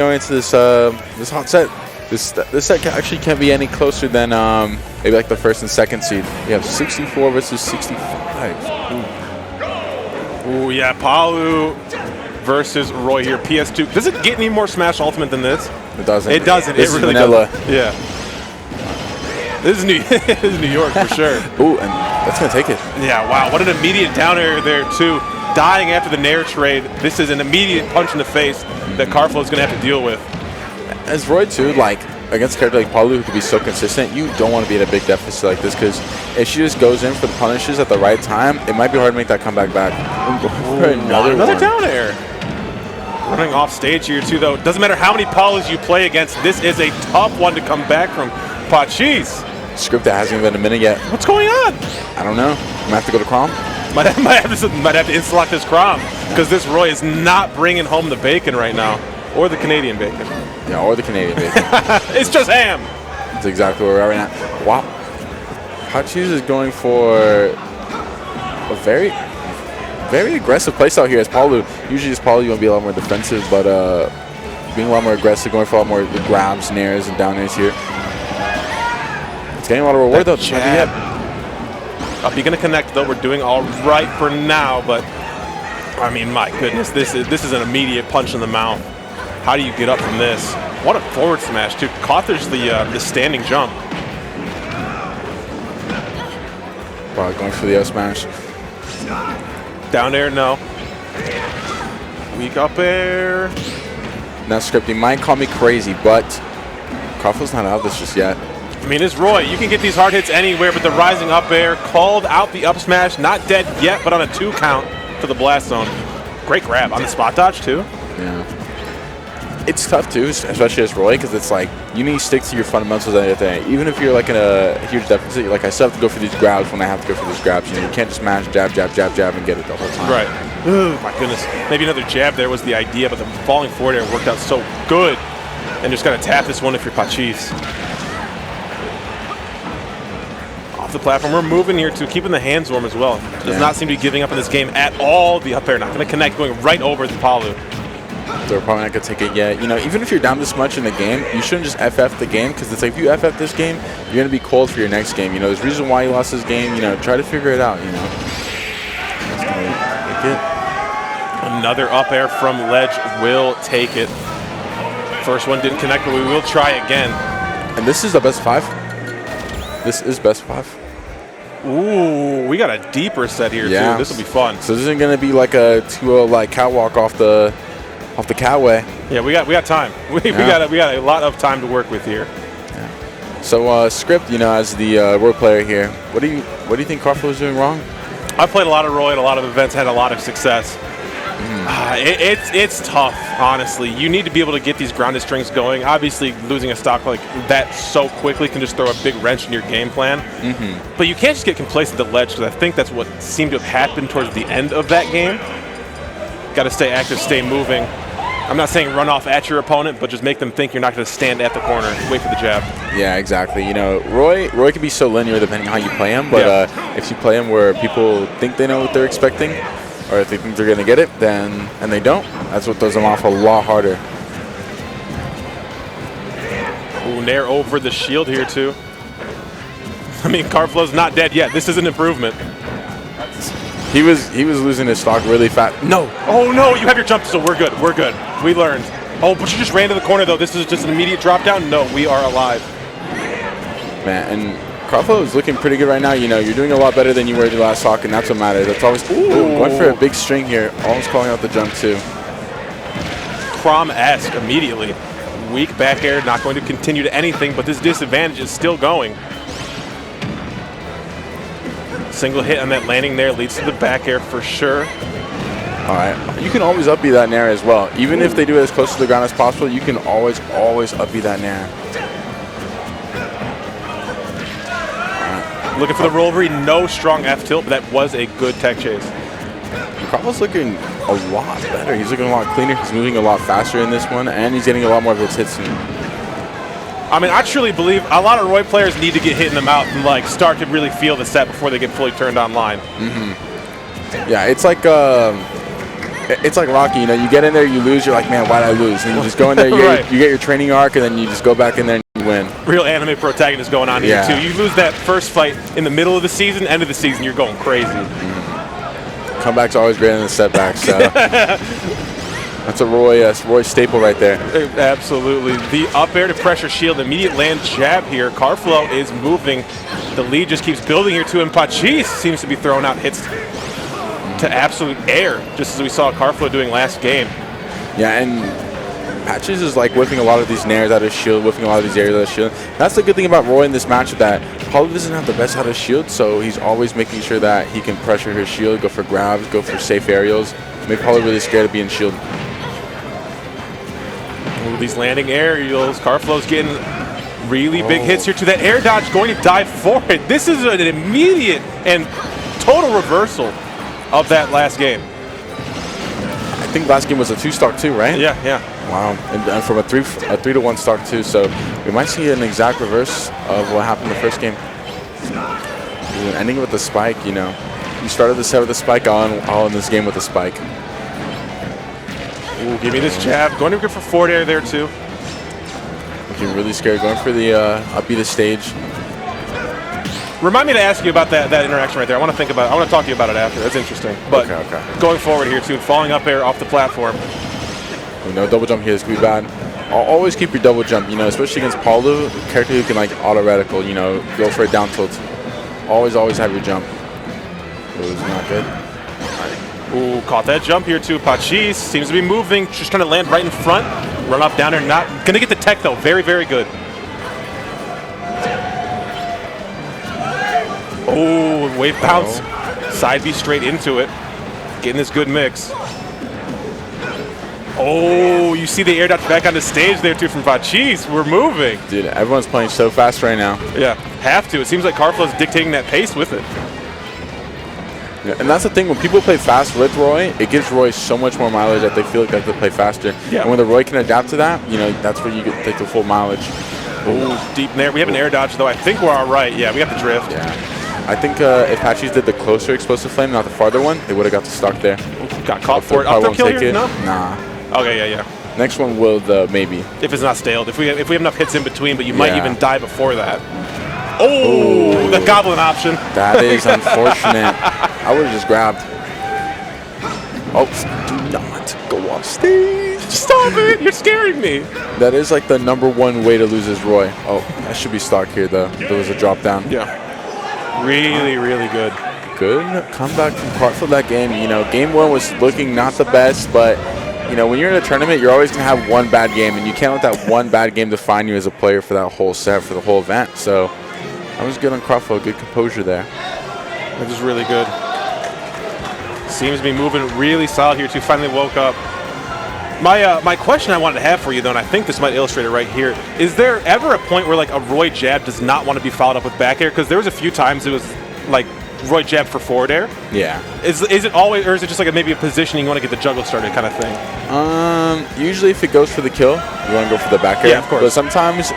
Going into this this hot set. This set actually can't be any closer than maybe like the first and second seed. We have 64 versus 65. Ooh, yeah, Palu versus Roy here. PS2. Does it get any more Smash Ultimate than this? It doesn't. It doesn't. This it really doesn't. Yeah. This is this is New York for sure. Ooh, and that's gonna take it. Yeah. Wow. What an immediate down air there too. Dying after the Nair trade. This is an immediate punch in the face that Karflo is gonna have to deal with. As Roy too, like against a character like Palu who can be so consistent, you don't want to be at a big deficit like this because if she just goes in for the punishes at the right time, it might be hard to make that comeback back. Another down air. Running off stage here too, though. Doesn't matter how many Palus you play against. This is a tough one to come back from. Pachisss. Script that hasn't even been a minute yet. What's going on? I don't know. I'm gonna have to go to Crom. Might have to inselect this Crom because this Roy is not bringing home the bacon right now, or the Canadian bacon. Yeah, or the Canadian bacon. It's just ham. That's exactly where we're at right now. Wow. Pachisss is going for a very aggressive playstyle here as Palu. Usually as Palu, you want to be a lot more defensive, but being a lot more aggressive, going for a lot more grabs, nairs, and down airs here. It's getting a lot of reward though. Jab. Up, you're gonna connect though. We're doing all right for now, but I mean, my goodness, this is an immediate punch in the mouth. How do you get up from this? What a forward smash too. Caught there's the standing jump. Wow, going for the up smash. Down air, no. Weak up air. Now Scripty might call me crazy, but Karflo's not out of this just yet. I mean, it's Roy. You can get these hard hits anywhere, but the rising up air called out the up smash. Not dead yet, but on a 2 count for the blast zone. Great grab on the spot dodge too. Yeah. It's tough too, especially as Roy, because it's like you need to stick to your fundamentals and everything. Even if you're like in a huge deficit, like I still have to go for these grabs when I have to go for these grabs. You know, you can't just mash jab, jab, jab, jab, and get it the whole time. Right. Oh my goodness. Maybe another jab there was the idea, but the falling forward air worked out so good. And just gotta tap this one if you're Pachisss. Off the platform, we're moving here to keeping the hands warm as well. Does not seem to be giving up in this game at all. The up air not gonna connect, going right over the Palu. They're probably not going to take it yet. You know, even if you're down this much in the game, you shouldn't just FF the game because it's like if you FF this game, you're going to be cold for your next game. You know, there's a reason why you lost this game. You know, try to figure it out, you know. That's going to take it. Another up air from ledge will take it. First one didn't connect, but we will try again. And this is the best 5. This is best 5. Ooh, we got a deeper set here too. This will be fun. So this isn't going to be like a 2-0 like catwalk off the catway. Yeah, we got time. We got a lot of time to work with here. Yeah. So Script, you know, as the role player here, what do you think Karflo is doing wrong? I've played a lot of Roy at a lot of events, had a lot of success. It's tough, honestly. You need to be able to get these grounded strings going. Obviously, losing a stock like that so quickly can just throw a big wrench in your game plan. But you can't just get complacent at the ledge, because I think that's what seemed to have happened towards the end of that game. Got to stay active, stay moving. I'm not saying run off at your opponent, but just make them think you're not going to stand at the corner, wait for the jab. Yeah, exactly. You know, Roy can be so linear depending on how you play him, but if you play him where people think they know what they're expecting, or if they think they're going to get it, and they don't, that's what throws them off a lot harder. Ooh, Nair over the shield here too. I mean, Karflo's not dead yet. This is an improvement. He was losing his stock really fast. No. Oh no, you have your jump, so we're good. We're good. We learned. Oh, but you just ran to the corner though. This is just an immediate drop down. No, we are alive. Man, and Karflo is looking pretty good right now. You know, you're doing a lot better than you were in your last stock, and that's what matters. That's always going for a big string here. Almost calling out the jump too. Crom-esque immediately. Weak back air, not going to continue to anything, but this disadvantage is still going. Single hit on that landing there leads to the back air for sure. All right. You can always up-B that nair as well. Even if they do it as close to the ground as possible, you can always up-B that nair. Right. Looking for the roll read. No strong F-tilt, but that was a good tech chase. Karflo's looking a lot better. He's looking a lot cleaner. He's moving a lot faster in this one, and he's getting a lot more of his hits in. I mean, I truly believe a lot of Roy players need to get hit in the mouth and like start to really feel the set before they get fully turned online. Yeah, it's like It's like Rocky, you know, you get in there, you lose, you're like, man, why'd I lose? And you just go in there, you get your training arc, and then you just go back in there and you win. Real anime protagonist going on here, too. You lose that first fight in the middle of the season, end of the season, you're going crazy. Comeback's always greater than the setbacks, so. That's a Roy staple right there. Absolutely. The up air to pressure shield, immediate land jab here. Karflo is moving. The lead just keeps building here too, and Pachisss seems to be throwing out hits to absolute air, just as we saw Karflo doing last game. Yeah, and Pachisss is like whipping a lot of these nairs out of his shield, whipping a lot of these areas out of his shield. That's the good thing about Roy in this match, that Palu doesn't have the best out of his shield, so he's always making sure that he can pressure his shield, go for grabs, go for safe aerials, make Palu really scared to be in shield. Ooh, these landing aerials. Karflo's getting really big hits here to that air dodge, going to dive for it. This is an immediate and total reversal of that last game. I think last game was a 2-stock too, right? Yeah. Wow, and from a 3-1 stock too, so we might see an exact reverse of what happened the first game. Ooh, ending with the spike, you know. You started the set with a spike, all in this game with a spike. Ooh, give me this jab. Going to go for forward air there too. Looking really scared, going for the up B to stage. Remind me to ask you about that interaction right there. I want to talk to you about it after. That's interesting. But okay. Going forward here too, falling up air off the platform. No double jump here is going to be bad. Always keep your double jump, you know, especially against Palu, a character who can like auto reticle, you know, go for a down tilt. Always have your jump. It was not good. Ooh, caught that jump here too. Pachisss seems to be moving, just trying to land right in front. Run off down there, not going to get the tech though. Very, very good. Oh, wave bounce. Side B straight into it. Getting this good mix. Oh, you see the air dodge back on the stage there too from Pachisss. We're moving. Dude, everyone's playing so fast right now. Yeah, have to. It seems like Karflo's dictating that pace with it. Yeah, and that's the thing, when people play fast with Roy, it gives Roy so much more mileage that they feel like they have to play faster. Yeah. And when the Roy can adapt to that, you know, that's where you get take the full mileage. Oh, deep in there. We have an air dodge though. I think we're all right. Yeah, we got the drift. Yeah. I think if Pachisss did the closer explosive flame, not the farther one, they would have got the stock there. Got caught for it. Up throw kill here? No? Nah. Okay, yeah. Next one will maybe. If it's not staled. If we have enough hits in between, but you might even die before that. Oh, the goblin option. That is unfortunate. I would have just grabbed. Oh, do not go off stage. Stop it. You're scaring me. That is like the #1 way to lose is Roy. Oh, that should be stock here, though. There was a drop down. Yeah. Really, really good. Good comeback from Karflo that game. You know, game 1 was looking not the best, but, you know, when you're in a tournament, you're always going to have one bad game, and you can't let that one bad game define you as a player for that whole set, for the whole event. So that was good on Karflo. Good composure there. That was really good. Seems to be moving really solid here, too. Finally woke up. My question I wanted to have for you, though, and I think this might illustrate it right here, is there ever a point where, like, a Roy jab does not want to be followed up with back air? Because there was a few times it was, like, Roy jab for forward air. Yeah. Is it always, or is it just like maybe a positioning, you want to get the juggle started kind of thing? Usually if it goes for the kill, you want to go for the back air. Yeah, of course. But sometimes,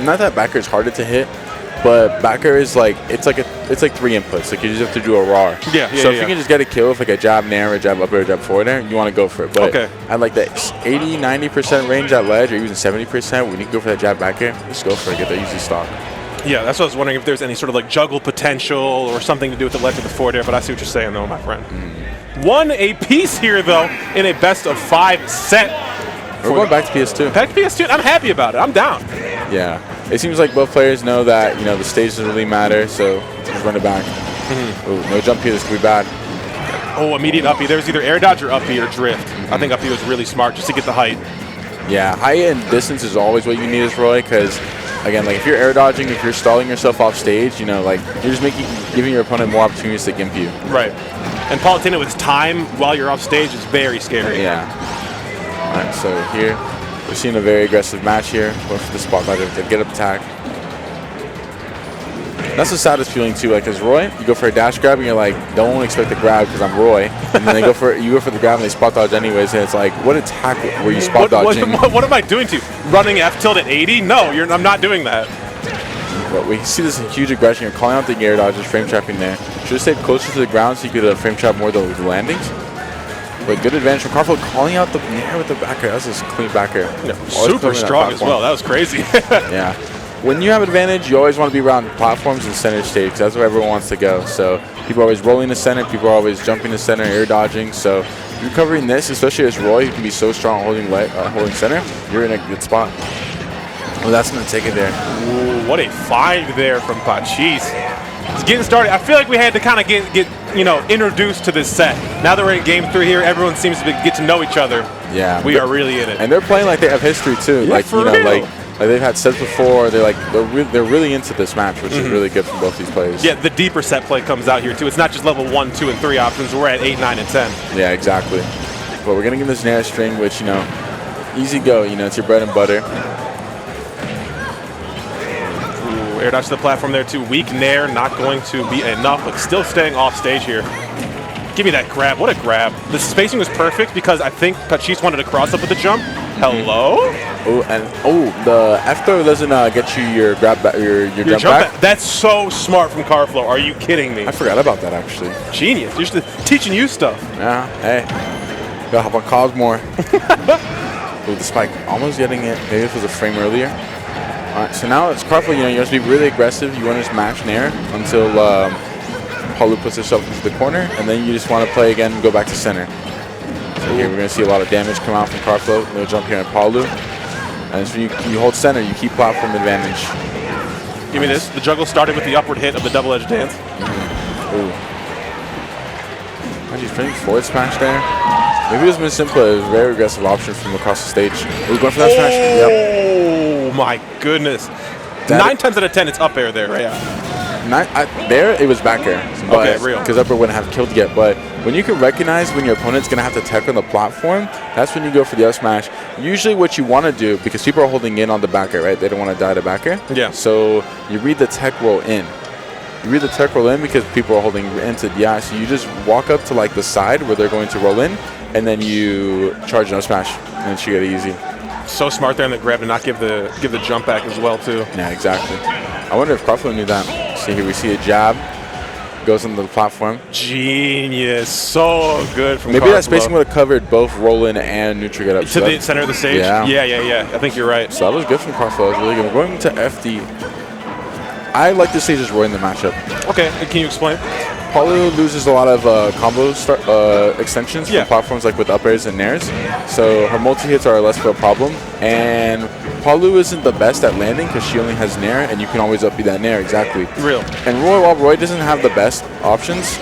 not that back air is harder to hit, but back air is like, it's like 3 inputs. Like you just have to do a RAR. Yeah. So if you can just get a kill with like a jab nair, a jab up air, a jab forward air, you want to go for it. But at like that 80-90% range at ledge, or even 70%, when you can go for that jab back air, just go for it. Get that easy stock. Yeah, that's what I was wondering, if there's any sort of like juggle potential or something to do with the ledge of the forward air, but I see what you're saying though, my friend. One apiece here though in a best of 5 set. We're going back to PS2. Back to PS2, I'm happy about it. I'm down. Yeah, it seems like both players know that, you know, the stage doesn't really matter, so just run it back. Ooh, no jump here, this could be bad. Oh, immediate uppie. There's either air dodge or uppie or drift. I think uppie was really smart just to get the height. Yeah, height and distance is always what you need as Roy, because again, like if you're air dodging, if you're stalling yourself off stage, you know, like you're just giving your opponent more opportunities to gimp you. Right. And Palutena with time while you're off stage is very scary. Yeah. All right, so here we're seeing a very aggressive match here. Going for the spotlight of the get up attack. That's the saddest feeling too. Like as Roy, you go for a dash grab and you're like, don't expect the grab because I'm Roy. And then you go for the grab and they spot dodge anyways. And it's like, what attack were you spot dodging? What am I doing to you? Running F tilt at 80? No, I'm not doing that. But we see this huge aggression. You're calling out the air dodges, frame trapping there. Should have stayed closer to the ground so you could frame trap more of the landings. But good advantage from Karflo, calling out the nair with the back air. That's just clean back air. Yeah, super strong as well. That was crazy. Yeah. When you have advantage, you always want to be around platforms and center stage because that's where everyone wants to go. So people are always rolling to center, people are always jumping to center, air dodging. So if you're covering this, especially as Roy, who can be so strong holding center, you're in a good spot. Well, that's going to take it there. Ooh, what a find there from Pachisss. It's getting started. I feel like we had to kind of get introduced to this set. Now that we're in game 3 here, everyone seems to get to know each other. Yeah. We are really in it. And they're playing like they have history too. Yeah, like for real. like they've had sets before. They're really into this match, which is really good from both these players. Yeah, the deeper set play comes out here too. It's not just level 1, 2, and 3 options. We're at 8, 9, and 10. Yeah, exactly. But we're gonna give this nair string, which easy go. It's your bread and butter. Ooh, air dodge to the platform there too. Weak nair, not going to be enough, but still staying off stage here. Give me that grab. What a grab. The spacing was perfect because I think Pachisss wanted to cross up with the jump. Hello? Oh, and the F throw doesn't get you your grab back, your jump back. That's so smart from Karflo. Are you kidding me? I forgot about that actually. Genius. You're teaching you stuff. Yeah. Hey, gotta hop on calls more. Ooh, the spike almost getting it. Maybe if it was a frame earlier. All right. So now it's Karflo. You have to be really aggressive. You want to just mash nair until Palu puts herself into the corner, and then you just want to play again and go back to center. So here we're going to see a lot of damage come out from Karflo. No jump here on Palu. And so you hold center, you keep platform advantage. Give me this. The juggle started with the upward hit of the double-edged dance. Ooh. How'd you frame forward smash there? Maybe it was Miss Simple. It was a very aggressive option from across the stage. We're going for that smash. Oh, my goodness. 9 times out of 10, it's up air there. Yeah. There, it was back air. Okay, real. Because up air wouldn't have killed yet. But when you can recognize when your opponent's going to have to tech on the platform, that's when you go for the up smash. Usually what you want to do, because people are holding in on the back air, right? They don't want to die to back air. Yeah. So you read the tech roll in. You read the tech roll in because people are holding into the so you just walk up to like the side where they're going to roll in, and then you charge no smash, and then you get it easy. So smart there on the grab to not give the jump back as well too. Yeah, exactly. I wonder if Karflo knew that. See here we see a jab, goes into the platform. Genius, so good from Maybe Karflo. that spacing would have covered both roll-in and neutral get up. To the center of the stage? Yeah. Yeah. I think you're right. So that was good from Karflo. That was really good. We're going to FD. I like to say just Roy in the matchup. Okay, can you explain? Palu loses a lot of combo extensions from platforms like with up airs and nairs. So her multi-hits are less of a problem. And Palu isn't the best at landing because she only has nair, and you can always up B that nair, exactly. Real. And Roy, while Roy doesn't have the best options,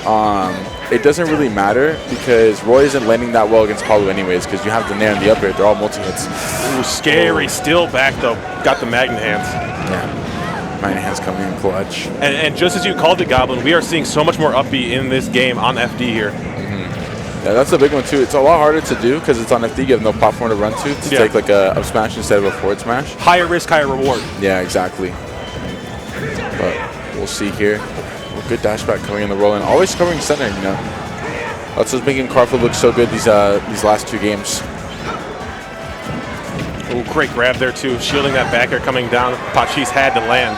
it doesn't really matter because Roy isn't landing that well against Palu anyways because you have the nair and the up air. They're all multi-hits. Ooh, scary. Still back, though. Got the Magnet hands. Yeah. Magnet hands coming in clutch. And just as you called it, Goblin, we are seeing so much more up B in this game on FD here. Yeah, that's a big one too. It's a lot harder to do because it's on FD. You have no platform to run to take like a up smash instead of a forward smash. Higher risk, higher reward. Yeah, exactly. But we'll see here. Good dash back coming in the roll-in. Always covering center, That's what's making Karflo look so good these last 2 games. Ooh, great grab there too. Shielding that back air coming down. Pachisss had to land.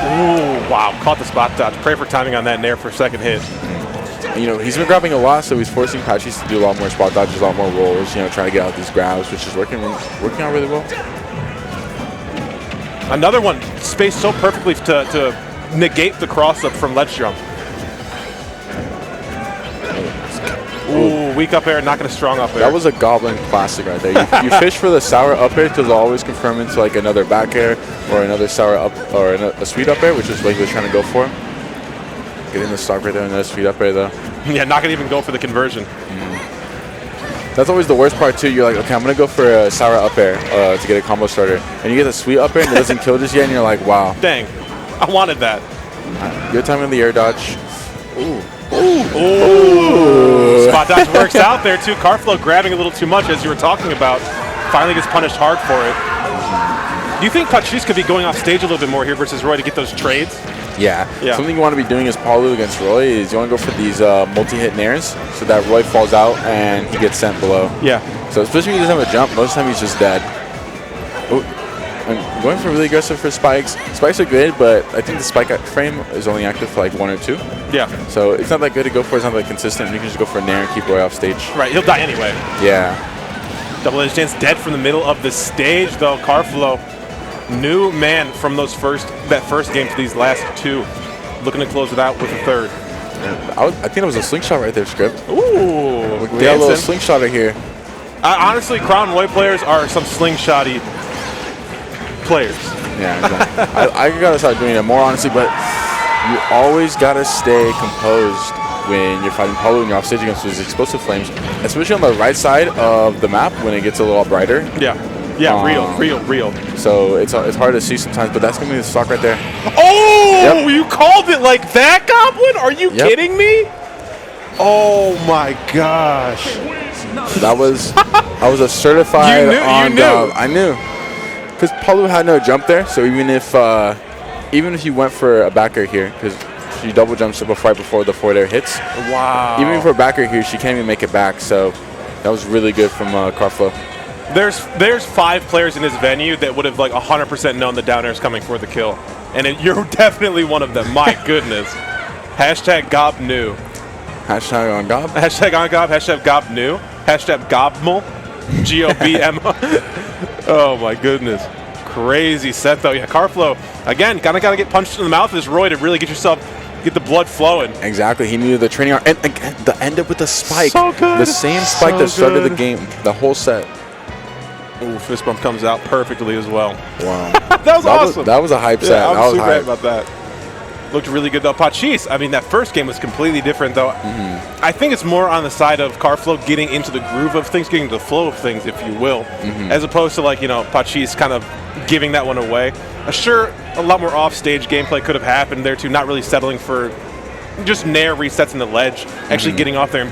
Ooh, wow. Caught the spot dodge. Pray for timing on that nair for a second hit. He's been grabbing a lot, so he's forcing Pachisss to do a lot more spot dodges, a lot more rolls, trying to get out these grabs, which is working out really well. Another one spaced so perfectly to negate the cross up from ledge jump. Ooh, weak up air, not going to strong up air. That was a Goblin classic right there. You fish for the sour up air because they'll always confirm into like another back air or another sour up or a sweet up air, which is what he was trying to go for. Getting the stock right there, another sweet up air though. Yeah, not going to even go for the conversion. That's always the worst part too. You're like, okay, I'm going to go for a sour up air to get a combo starter. And you get a sweet up air and it doesn't kill just yet and you're like, wow. Dang, I wanted that. Good timing on the air dodge. Ooh. Ooh. Spot dodge works out there too. Karflo grabbing a little too much as you were talking about. Finally gets punished hard for it. Do you think Pachisss could be going off stage a little bit more here versus Roy to get those trades? Yeah. Something you want to be doing as Palu against Roy is you want to go for these multi-hit nairs so that Roy falls out and he gets sent below. Yeah. So especially when he doesn't have a jump, most of the time he's just dead. Ooh. I'm going for really aggressive for spikes. Spikes are good, but I think the spike frame is only active for like 1 or 2. Yeah. So it's not that good to go for. It's not that consistent. You can just go for a nair and keep Roy off stage. Right, he'll die anyway. Yeah. Double edge dance dead from the middle of the stage, though. Karflo, new man from that first game to these last 2. Looking to close it out with a 3rd. I think it was a slingshot right there, Script. Ooh. We got a little slingshotter here. Honestly, Crown Roy players are some slingshotty players. Yeah, exactly. I gotta start doing it more, honestly, but you always gotta stay composed when you're fighting Palu and you're off stage against those explosive flames, especially on the right side of the map when it gets a little brighter. Yeah, real. So it's hard to see sometimes, but that's gonna be the stock right there. Oh, yep. You called it like that, Goblin? Are you kidding me? Oh my gosh. That was a certified on Gob. I knew. Because Palu had no jump there, so even if you went for a backer here, because she double jumps right before the forward air hits. Wow. Even for a backer here, she can't even make it back, so that was really good from Karflo. There's 5 players in this venue that would have like 100% known the down air is coming for the kill. And you're definitely one of them. My goodness. Hashtag Gob new. Hashtag on Gob. Hashtag on Gob. Hashtag Gob new. Hashtag Gobmel. GOBM. Oh my goodness. Crazy set though. Yeah, Karflo, again, gotta get punched in the mouth of this Roy to really get the blood flowing. Exactly. He needed the training arm. And again, the end up with the spike. So good. The same spike that started the game, the whole set. Ooh, fist bump comes out perfectly as well. Wow. That was awesome. That was a hype set. I'm that was super hype. happy about that. Looked really good though. Pachisss, I mean, that first game was completely different though. I think it's more on the side of Karflo getting into the groove of things, getting into the flow of things, if you will, as opposed to like, Pachisss kind of giving that one away. Sure, a lot more off-stage gameplay could have happened there too, not really settling for just nair resets in the ledge, actually getting off there and being